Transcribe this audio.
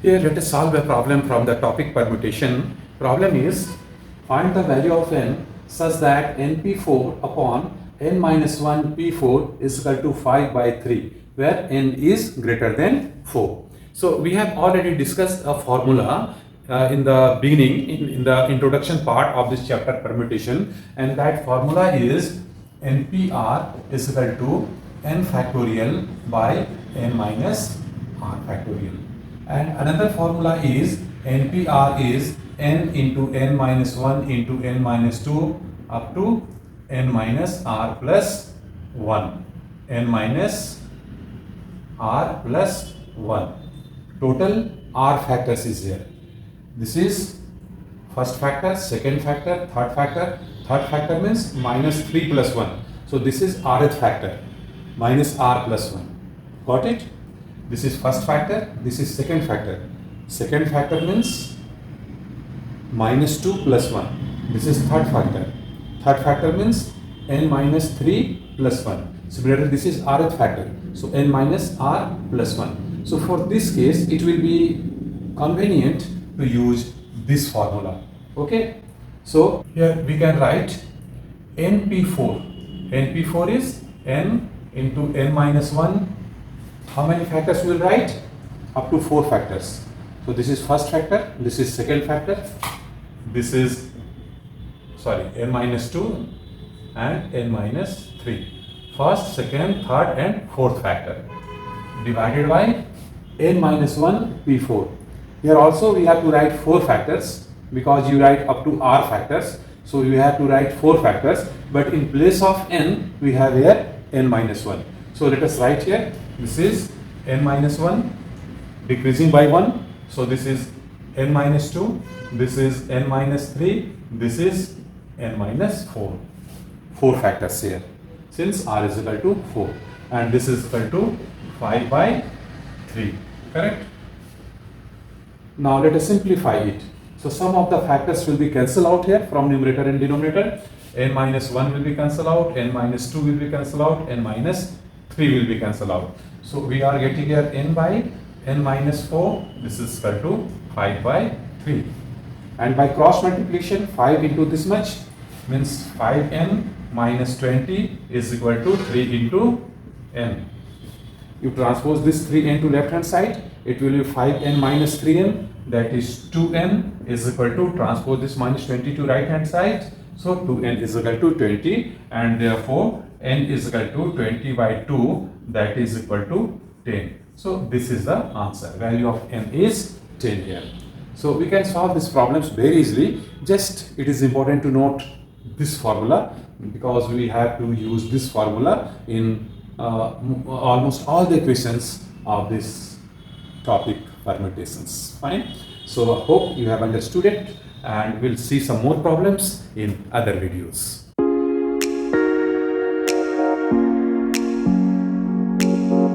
Here let us solve a problem from the topic permutation. Problem is find the value of n such that np4 upon n minus 1 p4 is equal to 5 by 3 where n is greater than 4. So we have already discussed a formula in the beginning in the introduction part of this chapter permutation, and that formula is npr is equal to n factorial by n minus r factorial. And another formula is npr is n into n minus 1 into n minus 2 up to n minus r plus 1. n minus r plus 1. Total r factors is there. This is first factor, second factor, third factor. Third factor means minus 3 plus 1. So this is rth factor, minus r plus 1. Got it? This is first factor, this is second factor. Second factor means minus 2 plus 1. This is third factor. Third factor means n minus 3 plus 1. Similarly, this is rth factor. So n minus r plus 1. So for this case, it will be convenient to use this formula. Okay. So here we can write np4. np4 is n into n minus 1. How many factors we will write? Up to 4 factors. So this is first factor, this is second factor, this is n minus 2 and n minus 3. First, second, third and fourth factor divided by n minus 1 p4. Here also we have to write 4 factors because you write up to r factors. So you have to write 4 factors, but in place of n we have here n minus 1. So let us write here, this is n minus 1 decreasing by 1. So this is n minus 2, this is n minus 3, this is n minus 4. 4 factors here since r is equal to 4, and this is equal to 5 by 3. Correct? Now let us simplify it. So some of the factors will be cancelled out here from numerator and denominator. N minus 1 will be cancelled out, n minus 2 will be cancelled out, n minus 3 will be cancelled out. So we are getting here n by n minus 4. This is equal to 5 by 3. And by cross multiplication, 5 into this much means 5n minus 20 is equal to 3 into n. You transpose this 3n to left hand side, it will be 5n minus 3n, that is 2n is equal to, transpose this minus 20 to right hand side, so 2n is equal to 20, and therefore n is equal to 20 by 2, that is equal to 10. So this is the answer. Value of n is 10 here. So we can solve these problems very easily. Just it is important to note this formula because we have to use this formula in almost all the equations of this topic permutations. Fine. So I hope you have understood it, and we'll see some more problems in other videos.